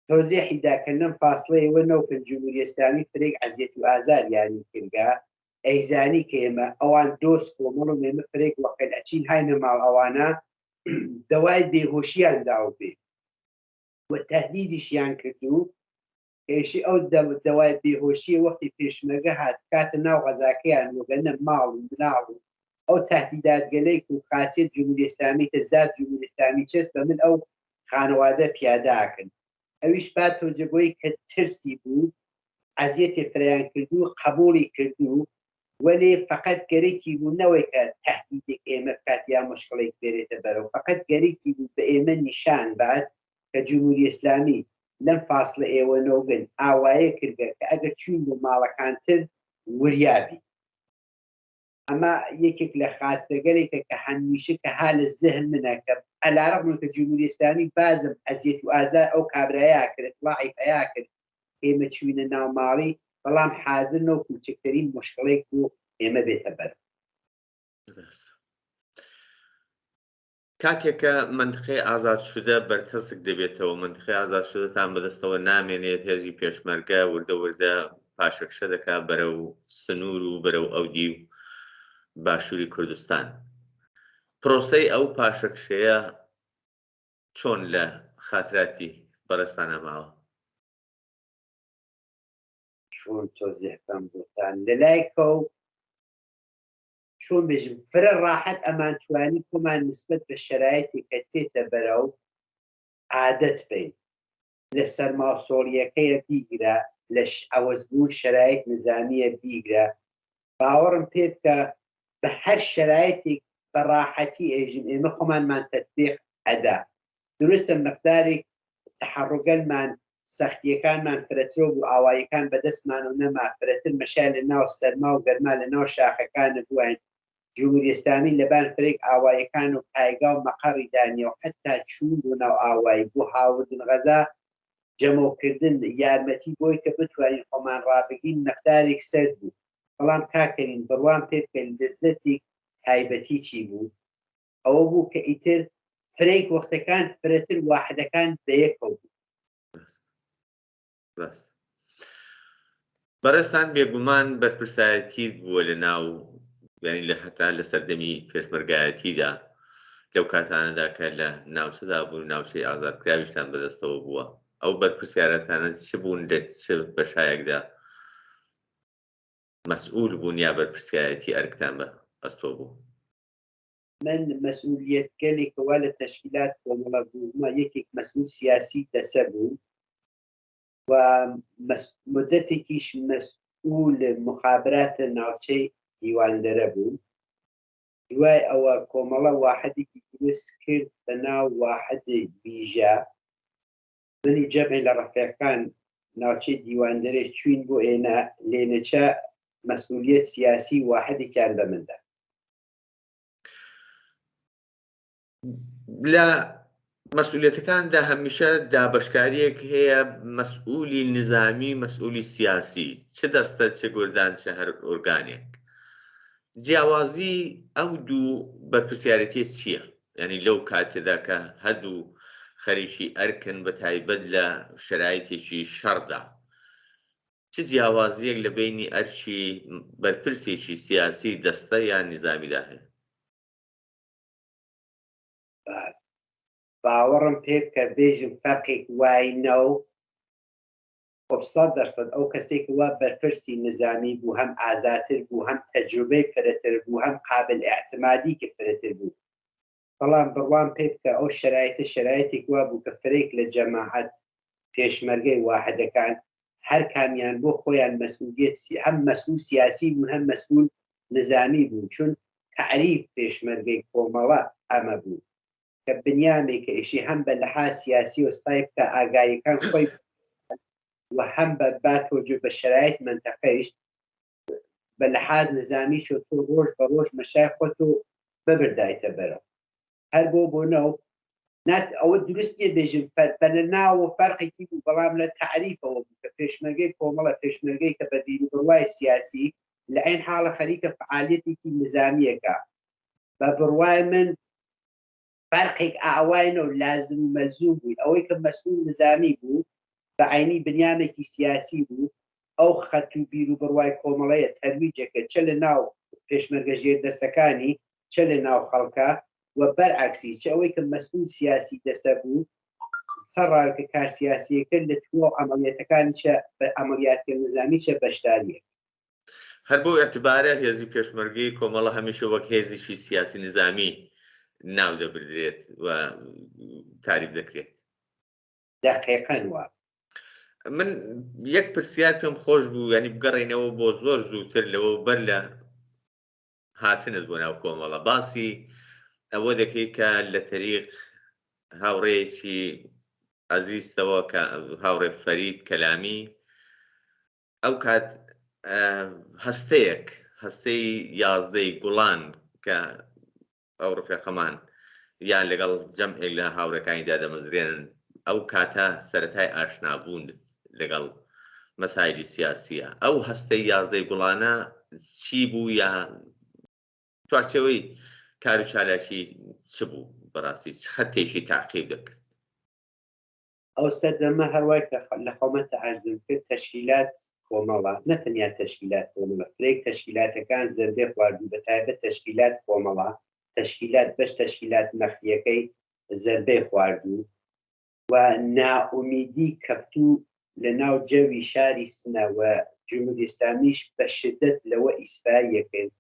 تۆزێحی داکردنم فاصلەیەوە نەوکن جمهوری ئیسلامی فرێک عەزیەت و ئازاریانی کردگا ئەیزانی کە ئێمە ئەوان دۆست کۆمەڵ و ئێمە فرێک وەقت ئەچین هاینە ماڵ ئەوانە دەوای بێهۆشیان داو بێ و تەهدیدیشیان کردو کێشی ئەو دەوای بێهۆشیە وەختی پێشمەرگە هات کاتە ناو غەزاکەیان وەگەنە ماڵ و مناڵ و ئەو تهدیداتگەلەی و خاصیت جمهوری ئیسلامی تەزداد جمهوری ئیسلامی چەست بە من ئەو خانەوادە پیاداکەن. ئەویش با تۆجبۆی کە ترسی بوو عەزیەتی فریان کردو قبولی کردو وەلێ فقط گەرەکی بوو نەوەی کە تهدیدێک ئێمە بکات یا مشکڵێک بێرێتە بەرەو فقط گەرەکی بوو بە ئێمە نیشان بات کە جمهوری ئیسلامی لەم فاصلە ئێوە نەوگن ئاوایە کردە کە ئەگەر چوین بۆ ماڵەکانتر وریابی ئەمە یەکێک لە خاترەگەرێکە کە هەمیشە کە ها لە زەهن منە کە ئەلارەقم کە جمهوری ئیسلامی بازم ئەزیەت و ئازار ئەو کابرایە کرد وڵاعی پیا کرد ئێمە چوینە ناوماڵی بەڵام حازرنەوە کوچکترین مشکڵێک بوو ئێمە بێتە بەر کاتێکە منطقەی ئازادشودە بەرتەسک دەبێتەوە منطقەی ئازادشودەتان بەدەستەوە نامێنێت هێزی پێشمەرگە وردە وردە پاشەکشە دەکا بەرەو سنوور و بەرەو ئەودی و باشووری کوردستان پرۆسەی ئەو پاشەکشەیە چۆن لە خاتراتی بەڕێستانە ماوە چۆن تۆزیحکەم بۆتان لەلایکە و چۆن بێژم فرە ڕاحەت ئەمان توانی کۆمان نسبەت بە شەرایەتی کە تێتە بەرەو عادەت بین لە سەرماسۆڵیەکەیە بیگرە لە ئەوەزبوون شەرایەت نظامیە بیگرە باوەڕم پێ بکە بە هەر شەرایەتێک بە ڕاحەتی ئێژین ئێمە خۆمانمان تەطبیق ئەدا دروستە مەقدارێک تەحەڕوگەلمان سەختیەکانمان فرەترۆ بوو ئاوایەکان بەدەستمان و نەما فرەتر مەشای لە ناو سەرما و گەرما لە ناو شاخەکانە بووین جمهوری ئیسلامی لەبان فرێک ئاوایەکان و پایگا و مەقەڕی دانیە و حتا چوون بۆ ناو ئاوایی بۆ هاوردن غەزا جەمەوکردن یارمەتی بۆی کە بتوانین خۆمان ڕابگین مەقدارێک سەرد بوو بەڵام کاکەین بڕوان پێ بکەین لەزەتێک تایبەتی چی بوو ئەوە بوو کە ئیتر فرێک وەختەکان فرەتر واحدەکان بەیەکەوە بوو بەڕێستان بێگومان بەرپرسایەتی بووە لە ناو یعنی لە هەتا لە سەردەمی پێشمەرگایەتیدا لەو کاتانەدا کە لە ناوچەدا بوو ناوچەی ئازادکراویشتان بەدەستەوە بووە ئەو بەرپرسیارەتانە چ بوون لە چ بەشایەکدا مەسئول بوون یا بەرپرسیایەتی ئەرکتان بەستۆ بوو من مەسئولیەتگەلێکەوە لە تەشکیلات کۆمەڵە بوومە یەکێک مەسئول سیاسی دەسەر بوو و مدەتێکیش مەسئول مخابراتە ناوچەی دیواندەرە بوو دوای ئەوە کۆمەڵە واحدێکی دروست کرد بە ناو واحدی بیژە منی جەمعی لە ڕەفیقان ناوچەی دیواندەرێ چوین بۆ ئێنە لێنەچە مەسئولیەت سیاسی واحدێکیان بە مندا لە مەسئولیەتەکاندا هەمیشە دابەشکاریەک هەیە مەسئولی نظامی مەسئولی سیاسی چه دەستە چه گوردان چه هەر ئۆرگانێک جیاوازی ئەو دوو بەرپرسیارەتیە چییە؟ یعنی لەو کاتێدا کە هەردوو خەریکی ئەرکن بە تایبەت لە شەرایەتێکی شەڕدا چ جیاوازیەک لە بینی ئەرچی بەرپرسێکی سیاسی دەستە یان نظامیدا هەیە؟ باوەڕم پێ بکە بێژم فەرقێک واینەو 100% ئەو کەسێک وا بەرپرسی نظامی بوو هەم ئازاتر بوو هەم تەجروبەی فرەتر بوو هەم قابل ئاعتمادی کە فرەتر بوو بەڵام بڕوان پێ بکە ئەو شەرایەتێک وا بوو کە فرێک لە جەماعەت پێشمەرگەی واحدەکان هەر کامیان بۆ خۆیان مەسئولیت هەم مەسئول سیاسی بوون هەم مەسئول نظامی بوو چون تعریف پێشمەرگەی کۆمەڵە ئەمە بوو کە بنیامێکە ئیشی هەم بە لەحاز سیاسی وەستای بکە ئاگایەکان خۆی و هەم بە باتۆجو بە شەرایەت منتەقەیش بە لەحاز نظامی شۆ تۆ ڕۆژ بە ڕۆژ مەشای خۆت و ببردایتە بەرەو هەر بۆ نەو ئەوە دروستیە بێژم بەنە ناوە فەرقێکی بوو بەڵام لە تعریفەوە بوو کە پێشمەرگەی کۆمەڵە پێشمەرگەی کە بە بیروبڕوای سیاسی لە عین حاڵە خەریکە فعالیەتێکی نظامیەکە بە بڕوای من فەرقێک ئاواینە و لازم و مەلزوم بووی ئەوەی کە مەسئول نظامی بوو بە عینی بنیامێکی سیاسی بوو ئەو خەت و بیر و بڕوای کۆمەڵەیە تەرویجەکە چە لە ناو پێشمەرگە ژێردەستەکانی چە لە ناو خەڵکە و بەرعکسی چ ئەوەی کە مەسئول سیاسی دەستە بوو سەرڕاکە کار سیاسیەکە لە تو عملیاتەکانی چە بە عملیاتە نظامی چە بەشداریە هەر بۆ ئەتبارە هێزی پێشمەرگەی کۆمەڵە هەمیشە وەک هێزیشی سیاسی نظامی ناو دەبردرێت و تاریف دەکرێت دقیقاً وە من یەک پرسیار پێم خۆش بوو ینی بگەڕێنەوە بۆ زۆر زووتر لەوە بەر لە هاتنت بۆ ناو کۆمەڵە باسی ئەوە دەکەی کە لە تەریق هاوڕێیەکی عەزیزتەوە کە هاوڕێ فەرید کەلامی ئەو کات هەستەی 11 گوڵان کە ئەو ڕفێقەمان یان لەگەڵ جەمعێک لە هاوڕەکانیدا دەمەزرێنن ئەو کاتە سەرەتای ئاشنابوون لەگەڵ مەسایلی سیاسیە. ئەو هەستەی 11 گوڵانە چی بوو یا چوارچێوەی کار و چالاکی چ بوو بەڕاستی چ خەتێکی تاقیب دەکرد؟ ئەو سەردەمە هەروای لە قەومەتە عەرزم کرد تەشکیلات کۆمەڵە نەتەنیا تەشکیلات کۆمەڵە فرێک تەشکیلاتەکان زەربێ خواردوو بەتایبەت تەشکیلات کۆمەڵە تەشکیلات بەش تەشکیلات مەخفیەکەی زەربەی خواردوو و نائومیدی کەفتوو لە ناو جەوی شاری سنەوە جمهوری ئیسلامیش بە شدت لەوە ئیسپایەکرد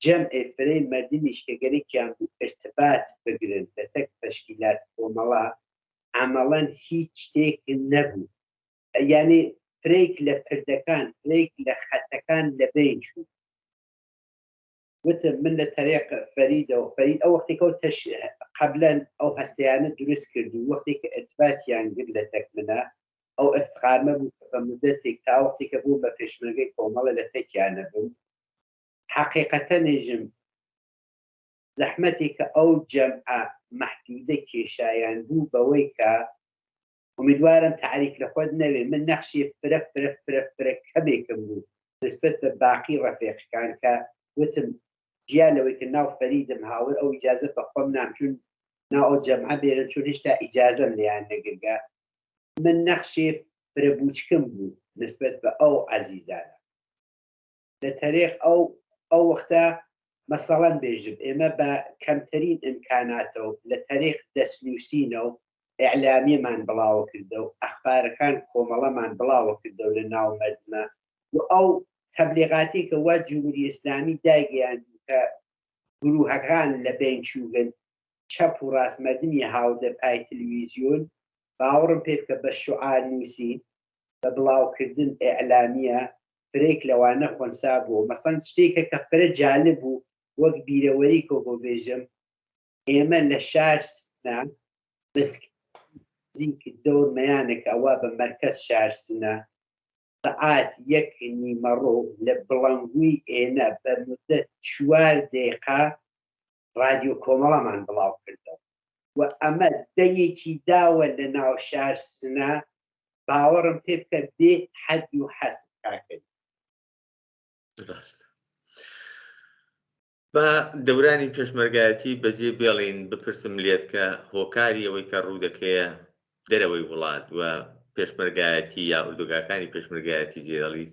جەمعێ فرەی مەردمیش کە گەرەکیان بوو ارتباط بگرن بە تەک تەشکیلات کۆمەڵە عملاً هیچ شتێک نەبوو یعنی فرێک لە پردەکان فرێک لە خەتەکان لەبین چوو وتم من لە تەریق فەریدەوە فەرید ئەو وەختێکەوە قەبلەن ئەو هەستەیانە دروست کردو وەختی کە ئەرتباطیان گرت لە تەکمنە ئەو ئەفتخارمە بوو بە مدەتێک تا وەختێکە بوو بە پێشمەرگەی کۆمەڵە لە تەکیانە بوو حقیقەتە نێژم زەحمەتێکە ئەو جەمعە مەحدودە کێشایان بوو بەوەی کە ئومیدوارم تعریف لە خۆت نەوێ من نەخشی فرە کەمێکم بوو نسبەت بە باقی ڕەفیقەکان کە وتم گیا لەوەی کە ناو فەریدم هاور ئەو ئیجازە بە خۆم نامچون ناو ئەو جەمعە بێرن چون هێشتا ئیجازەم لێیان نەگرگا من نەخشی فرە بوچکم بوو نسبەت بە ئەو عەزیزانە لە تەریق ئەو وەختە مەسەڵەن بێژم ئێمە بە کەمترین ئیمکاناتەوە لە تەریق دەستنووسینەوە ئیعلامیەمان بڵاوە کردە و ئەخبارەکان کۆمەڵەمان بڵاوە کردەوە لە ناو مەردمە و ئەو تەبلیغاتی کە وا جمهوری ئیسلامی دایگەیان کە گروهەکان لە بین چووگن چەپ و ڕاستمەردمی هاودە پای تەلەڤیزیۆن باوەڕم پێ بکە بە شوعار نووسین بە بڵاوکردن ئیعلامیە فرێک لەوانە خۆنسا بوو مەسەڵەن شتێکە کە فرە جالب بوو وەک بیرەوەری کۆ بۆ بێژم ئێمە لە شار سنە بەسکین کردەوە مەیانێک ئەوە بە مەرکەز شار سنە سەعات 1:15 لە بڵەنگووی ئێنە بە مدەت 4 دقیقە رادیۆ کۆمەڵەمان بڵاو کردەوە و ئەمە دەیەکی داوە لە ناو شار سنە باوەڕم پێ بکە بێ حەد و حەسب کاکرد ڕاست بە دەورانی پێشمەرگایەتی بەجێ بێڵین بپرسم لێت کە هۆکاری ئەوەی کە ڕوو دەکەیە دەرەوەی وڵات وە پێشمەرگایەتی یا ئوردوگاکانی پێشمەرگایەتی جێدەڵی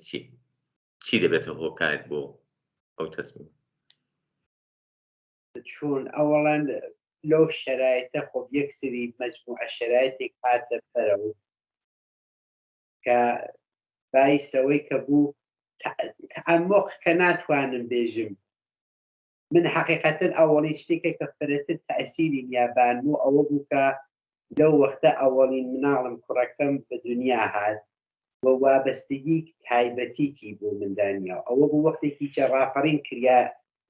چی دەبێتە هۆکار بۆ ئەو تەسمیم چون ئەوەڵەن لەو شەرایطە خۆب یەکسری مەجموعە شەرایطێک هاتە بەرەوە کە بایسەوەی کە بوو تەعەمق کە ناتوانم بێژم من حقیقەتەن ئەوەڵی شتێکە کە فرەتر تەئسیری نیابان بوو ئەوە بوو کە لەو وەختە ئەوەڵین مناڵم کوڕەکەم بە دنیا هات و وابەستگی تایبەتیکی بۆ مندانیا ئەوە بوو وەختێکی کە ڕاپەڕین کریا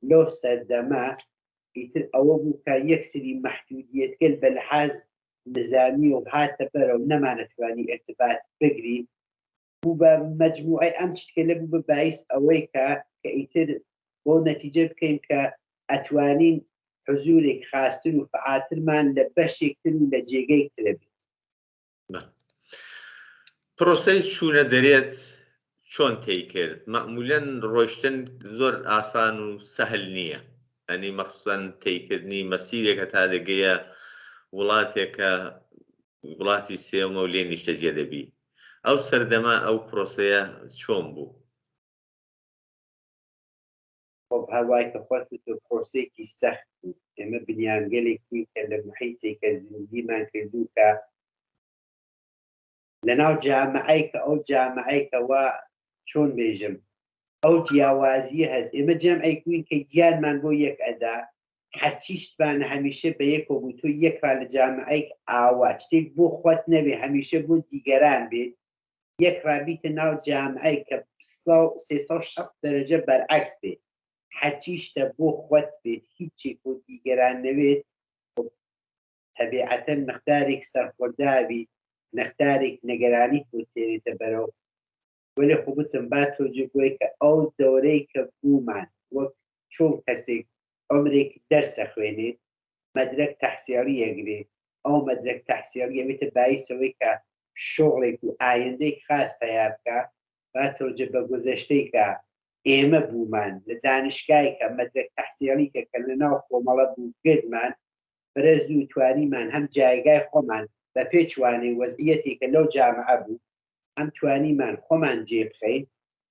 لەو سەردەمە ئیتر ئەوە بوو کە یەکسری مەحدودیەتگەل بە لەحاز نظامی و هاتە بەرەو نەمانەتوانی ارتباط بگرین بوو بە مەجموعەی ئەم شتکە لە بوو بە باعیس ئەوەی کە ئیتر بۆ نەتیجە بکەین کە ئەتوانین حزورێک خاستر و فعاترمان لە بەشێکتر و لە جێگەی ترە بێت پرۆسەی چوونە دەرێت چۆن تێی کرد مەعمولاً ڕۆیشتن زۆر ئاسان و سەهل نییە ئەنی مەخسوسەن تێیکردنی مەسیرێکە تا دەگەیە وڵاتێکە وڵاتی سێومە و لێ نیشتە جێ دەبی ئەو سەردەما ئەو پرۆسەیە چۆن بوو خۆب هەروای کە خۆت پرۆسێکی سەخت بوو ئێمە بنیانگەلێکی کە لە محیتێکە زیندگیمان کردوو کە لەناو جامعەی کە ئەو جامعەیەکەوە چۆن بێژم ئەو جیاوازیە هەست ئێمە جەمعێک بووین کە گیانمان بۆ یەک ئەدا هەرچی شتمانە هەمیشە بە یەکەوە بوو تۆ یەکرا لە جامعەیەک ئاوا شتێک بۆ خۆت نەبێ هەمیشە بۆ دیگەران بێت یەکرا بیتە ناو جامعەی کە 360 دەرەجە بەرعەکس بێت هەرچی شتە بۆ خۆت بێت هیچێک بۆ دیگەران نەوێت تەبیعەتەن مەقدارێک سەرخۆرداوی نەختارێک نەگەرانی بۆ تێرێتە بەرەو ولی خوبتم با توجه بۆی کە ئەو دەورەی کە بوومان وەک چۆن کەسێک عمرێکی دەرسە خوێنێت مەدرەک تەحسیڵی یەگرێت ئەو مەدرەک تەحسیڵی ئەوێتە باعیسەوەی کە شغڵێک و ئایندەی خاص پەیا بکە با تۆجە بە گوزەشتەی کە ئێمە بوومان لە دانشگای کە مەدرەک تەحسیڵی کە لەناو کۆمەڵە بوو گردمان بەرەز و توانیمان هەم جایگای خۆمان بە پێچوانەی وەزعیەتێکە لەو جامعە بوو هەم توانیمان خۆمان جێبخەین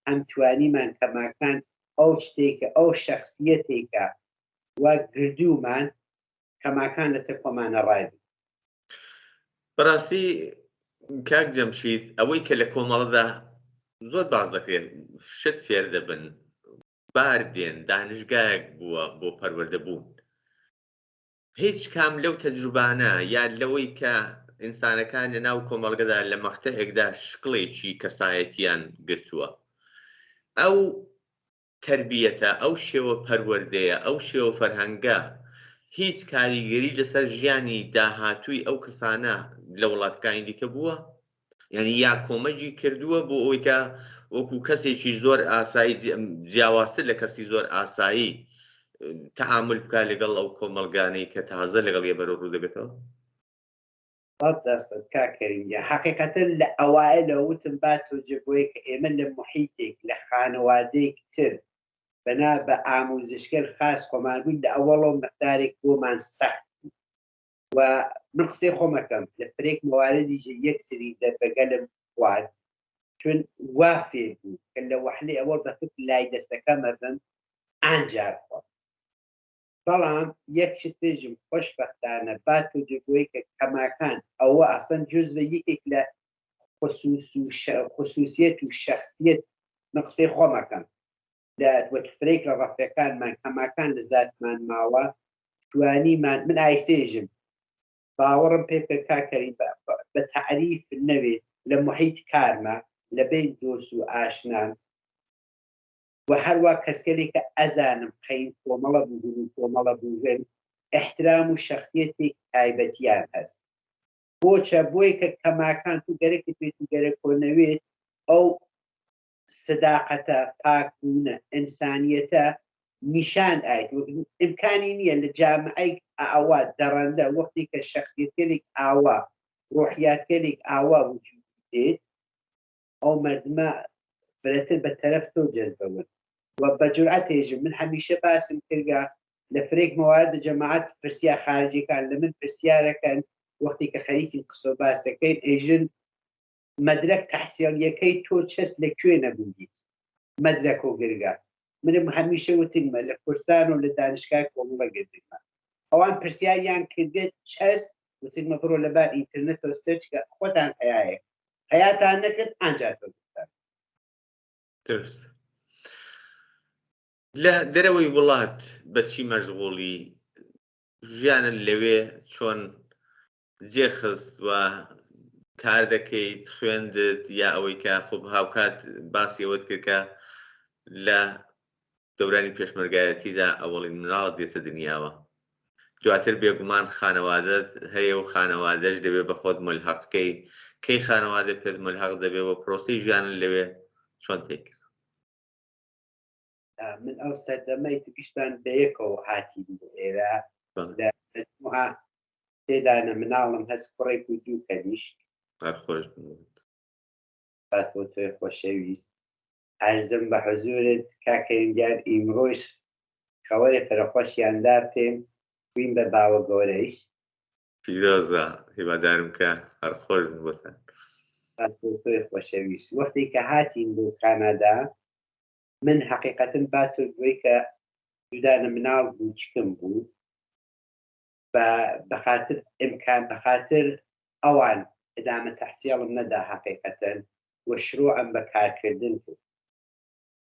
هەم توانیمان کەماکان ئەو شتێکە ئەو شەخصیەتێکە وا گردوومان کەماکان لەتە خۆمانە ڕای بوو. بەڕاستی کاک جەمشید ئەوەی کە لە کۆمەڵەدا زۆر باز دەکرێت شت فێر دەبن باردێن دانشگایەک بووە بۆ پەروەردەبوون هیچ کام لەو تەجروبانە یان لەوەی کە ئینسانەکان لە ناو کۆمەڵگەدا لە مەختەیەکدا شقڵێکی کەسایەتیان گرتووە ئەو تربیەتە ئەو شێوە پەروەردەیە ئەو شێوە فەرهەنگە هیچ کاریگەری لەسەر ژیانی داهاتووی ئەو کەسانە لە وڵاتەکانی دیکە بووە یعنی یا کۆمەجی کردووە بۆ ئەوەی کە وەکو کەسێکی زۆر ئاسایی جیاوازتر لە کەسی زۆر ئاسایی تەعامل بکە لەگەڵ ئەو کۆمەڵگانەی کە تازە لەگەڵ یە بەرەو ڕوو دەبێتەوە 100% کاکەرینجە حقیقەتەن لە ئەوایە وتم با تۆجە بۆیە کە ئێمە لە محیتێک لە خانەوادەیەک تر بەنا بە ئاموزشکەر خاص خۆمان بووین لە ئەوەڵۆ مقدارێک بۆمان سەخت و من قسەی خۆمەکەم لە فرێک مواردیژە یەک سری دەربەگەلم خوارد چون وا فێر بوو کە لە وەحلەی ئەوە بە فکر لای دەستەکەمە بم ئانجار خۆ بەڵام یەکشت پێژم خۆشبەختانە با تۆجە بۆی کە کەماکان ئەوە ئەسەن جز بە یەکێک لە خصوصیت و شخصیت من قسەی خۆمەکەم لە وەکفرێک لە ڕەفیەکانمان کەماکان لە زاتمان ماوە توانیمان من ئایسێژم باوەڕم پێ کاکەری بە تعریف نەوێت لە محیط کارمە لە بین دۆست و ئاشنان و هەروە کەسکەلێکە ئەزانم قەین کۆمەڵە بوون و کۆمەڵە بووێن احترام و شخصیەتێک تایبەتیان هەست بۆچە بۆی کە کەماکان تو گەرەکی پێت و گەرە کۆنەوێت ئەو سەداقەتە پاکبوونە ئینسانیەتە نیشان ئایت ئیمکانی نییە لە جامعەی ئاوا دەڕەندە وەختی کە شخصیەتێک ئاوا ڕۆحیاتێک ئاوا وجود دێت ئەو مەردمە بەرەتر بە تەرەف تۆ جەزبەون و بە جورئەتێژم من هەمیشە باسم کردگا لە فرێک مەوارد جەماعەت پرسیار خارجیەکان لە من پرسیارەکەن وەختی کە خەریکی قسە و باس دەکەین ئێژن مەدرەک تەحسیڵیەکەی تۆ چەست لەکوێ نەبوویت مەدرەک و گرگا منم هەمیشە وتیمە لە کوردستان و لە دانشگای کۆمەڵە گرتیمە ئەوان پرسیاریان کردێت چەست وتیمە بڕۆ لەبار ئینترنێتەوە سەرچکە خۆتان هەیە هەیاتان نەکرد ئەنجار درست لە دەرەوەی وڵات بەچی مەشغوڵی ژیانن لەوێ چۆن جێخست و کار دەکەیت خوێندت یا ئەوەی کە خۆب هاوکات باسی ئەوەت کردکە لە دەورانی پێشمەرگایەتیدا ئەوەڵی مناڵ دێتە دنیاوە دواتر بێگومان خانەوادەت هەیە و خانەوادەش دەبێت بە خۆت ملحەقکەی کەی خانەوادە پێت ملحەق دەبێت و پرۆسی ژیانن لەوێ چۆن تێک من ئەو سەردەمەی گشتان بەیەکەوە هاتی ئێرە لە سێدانە مناڵم هەست کوڕێک و دوو کەنیشت خۆش باس بۆ تۆی خۆشەویست عەرزم بە حەزورت کاکەینجار ئیمڕۆیش خەوەرێ فەرەخۆشیاندا پێم کوین بە باوە گەورەیش پیرۆزە هیوادارم کە هەر خۆش بووتان باس بۆ تۆی خۆشەویست وەختی کە هاتین بۆ کانادا من حقیقەتن باتۆ گوێی کە دوودانە مناڵ بووچکم بوو بەخاتر ئیمکان بەخاتر ئەوان ئدامە تەحسیڵم نەدا حقیقەتەن و شروعم بە کارکردن بوو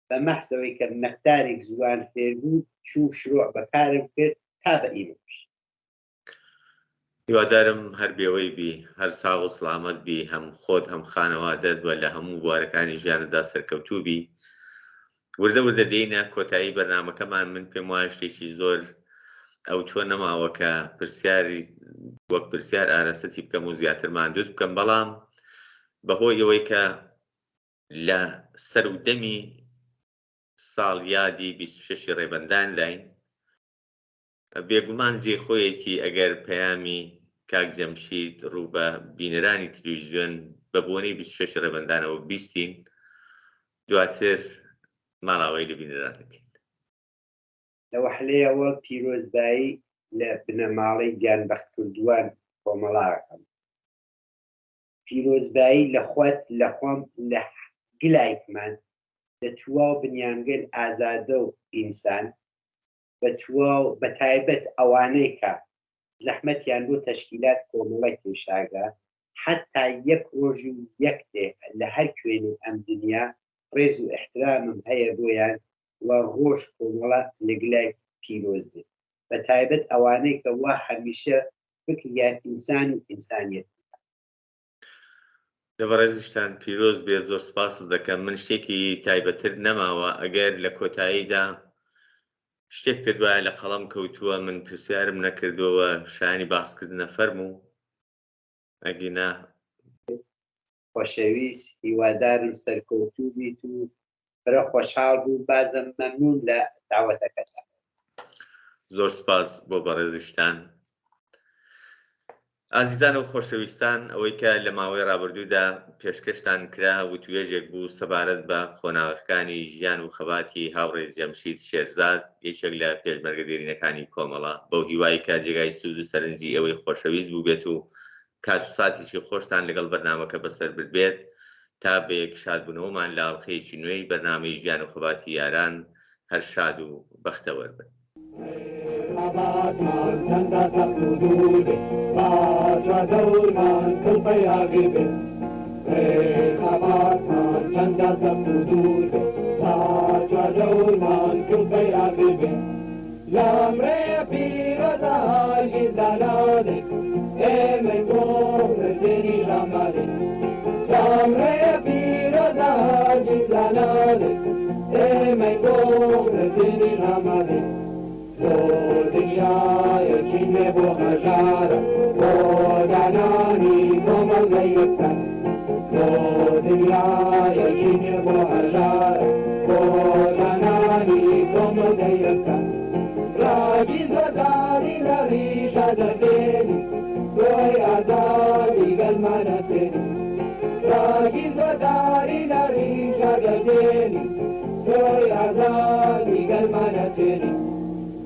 بە مەحسەوەی کە مەقدارێک زوان فێر بوو چوو شروع بە کارم کرد تا بە ئیمەش هیوادارم هەر بێوەی بی هەر ساغ و سڵامەت بی هەم خۆت هەم خانەوادەت وە لە هەموو بوارەکانی ژیانەدا سەرکەوتوو بی وردە وردە دێینە کۆتایی بەرنامەکەمان من پێم وایە شتێکی زۆر ئەو تۆ نەماوە کە پرسیاری وەک پرسیار ئارەسەتی بکەم و زیاتر ماندوود بکەم بەڵام بەهۆی ئەوەی کە لە سەرودەمی ساڵ یادی 26 ڕێبەندان داین. بێگومان جێخۆیەتی ئەگەر پەیامی کاک جەمشید ڕوو بە بینەرانی تەلەڤیزیۆن بە بۆنەی 26 ڕێبەندانەوە بیستین، دواتر ماڵاوای لە بینەران دەکەین. لە وەحلەیەوە پیرۆزبایی لە بنەماڵەی گیانبەختکردووان کۆمەڵاکەم. پیرۆزبایی لە خۆت لە خۆم لە گلایکمان دەتواو بنیانگەر ئازادە و ئینسان بە تایبەت ئەوانەی کە زەحمەتیان بۆ تەشکیلات کۆمەڵی پێشاگا حتا یەک ڕۆژ و یەک دێ لە هەر کوێنێ ئەم دنیا ڕێز و احترامم هەیە بۆیان و ڕۆژ کۆمەڵە لەگلای پیرۆز بێت، بە تایبەت ئەوانەی کە وا هەمیشە فکریان ئینسان و ئینسانیەت. دەبڕێزیشتان پیرۆز بێت، زۆر سپاس دەکەم. من شتێکی تایبەتر نەماوە، ئەگەر لە کۆتاییدا شتێک پێت وایە لە قەڵەم کەوتووە من پرسیارم نەکردەوە شایانی باسکردنە فەرموو، ئەگینا خۆشەویست هیوادارم سەرکەوتوو بیت و فرە خۆشحاڵ بوو. بازم مەمنون لە داوەتەکەتان. زۆر سپاس بۆ بەڕێزیشتان. ئازیزان و خۆشەویستان، ئەوەی کە لە ماوەی ڕابردوودا پێشکەشتان کرا وتوێژێک بوو سەبارەت بە خۆناغەکانی ژیان و خەباتی هاوڕێ جەمشید شێرزاد، یەکێک لە پێشمەرگە دێرینەکانی کۆمەڵە، بەو هیوای کە جێگای سوود و سەرنجی ئەوەی خۆشەویست بوو بێت و کات و ساتێکی خۆشتان لەگەڵ بەرنامەکە بەسەر بێت تا بەیەک شادبوونەوەمان لە ئاڵقەیەکی نوێی بەرنامەی ژیان و خەباتی یاران هەر شاد و بەختەوەر بن. Abatman canda sapudure, Baja Dolman kulpay agibe. Abatman canda sapudure, Baja Dolman kulpay agibe. Lamre pira da gizalade, Emen gore deni lamade. Lamre pira da gizalade, Emen gore deni lamade. دنیای چینه و هزار بودنانی کمال نیستن دنیای چینه و هزار بودنانی کمال نیستن راجی زداری لریش دادنی توی آزادی گلمانتی راجی زداری لریش دادنی توی آزادی گلمانتی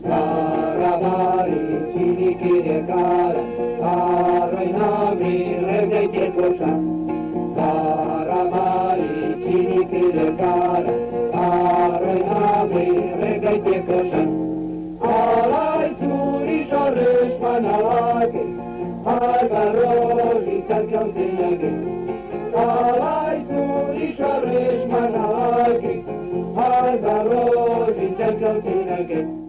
Karavali chini kire kara, karai nami rege ke kosha. Karavali chini kire kara, karai nami rege ke kosha. Alai suri shorish manavake, hargaroji sarkam tinage. Alai suri shorish manavake, hargaroji sarkam tinage.